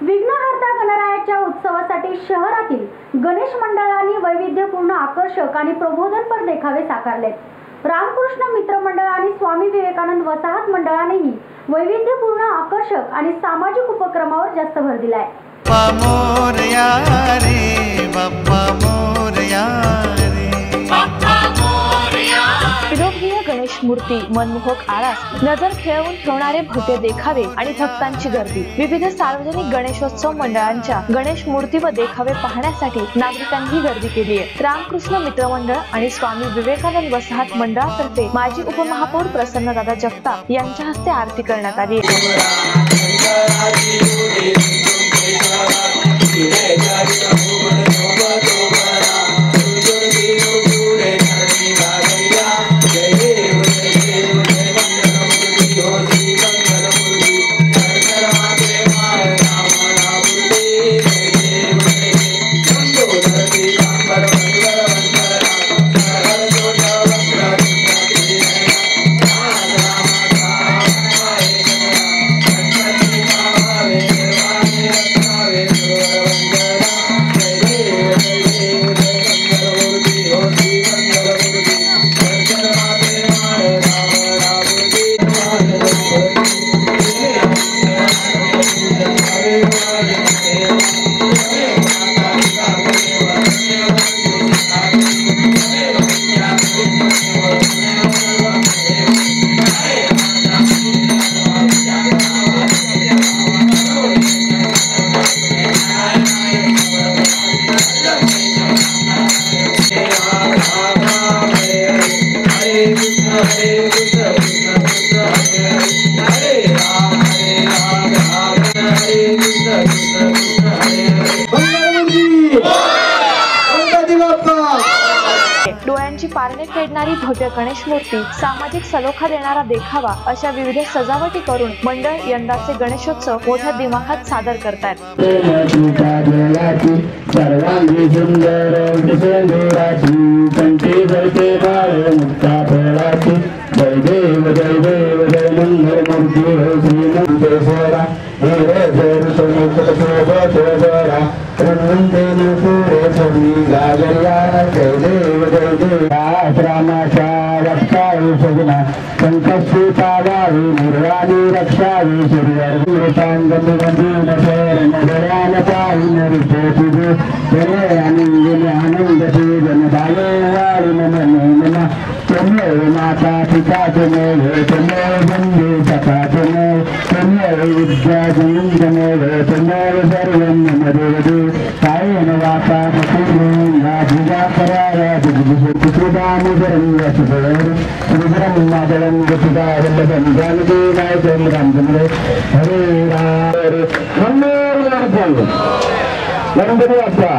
विघ्नहर्ता गणरायाच्या उत्सवासाठी शहरातील गणेश मंडळांनी वैविध्यपूर्ण आकर्षक आणि प्रबोधनपर देखावे साकारलेत। रामकृष्ण मित्र मंडळ आणि स्वामी विवेकानंद वसाहत मंडळानेही वैविध्यपूर्ण आकर्षक आणि सामाजिक उपक्रमावर जास्त भर दिलाय। विलोभनीय गणेश मूर्ती, मनमोहक आरास, नजर खेळवून ठेवणारे भव्य देखावे आणि भक्तांची गर्दी। विविध सार्वजनिक गणेशोत्सव मंडळांच्या गणेश मूर्ती व देखावे पाहण्यासाठी नागरिकांनी गर्दी केली आहे। रामकृष्ण मित्र मंडळ आणि स्वामी विवेकानंद वसाहत मंडळातर्फे माजी उपमहापौर प्रसन्नदादा जगताप यांच्या हस्ते आरती करण्यात आली। डोळ्यांची पारणे फेडणारी भव्य गणेश मूर्ती, सामाजिक सलोखा देणारा देखावा अशा विविध सजावटी करून मंडळ यंदाचे गणेशोत्सव मोठ्या दिमाखात सादर करतात। जय देव जय देव जय मंगल मूर्ति श्रीमंतेश्वरा जय देव जय देव रामाशा रक्षावे सगुणा संकष्टीपादावे निर्वाणी रक्षावे सूर्याङ्गीन शरण गरान पाहि नृत्य आनंद जन बाले वारी नमन तमेव माता पिता तमेव तमेव बंधु सखा तमेव विद्या तमेव तमेव सर्वं मदेवदे कायेन वाचा मुखेन पूजा कराया पितृदानोदरं वसुदेवं श्रीब्रह्मादलं गतिदारं जानकी नायकं रामचंद्र हरे राम गणपती बाप्पा।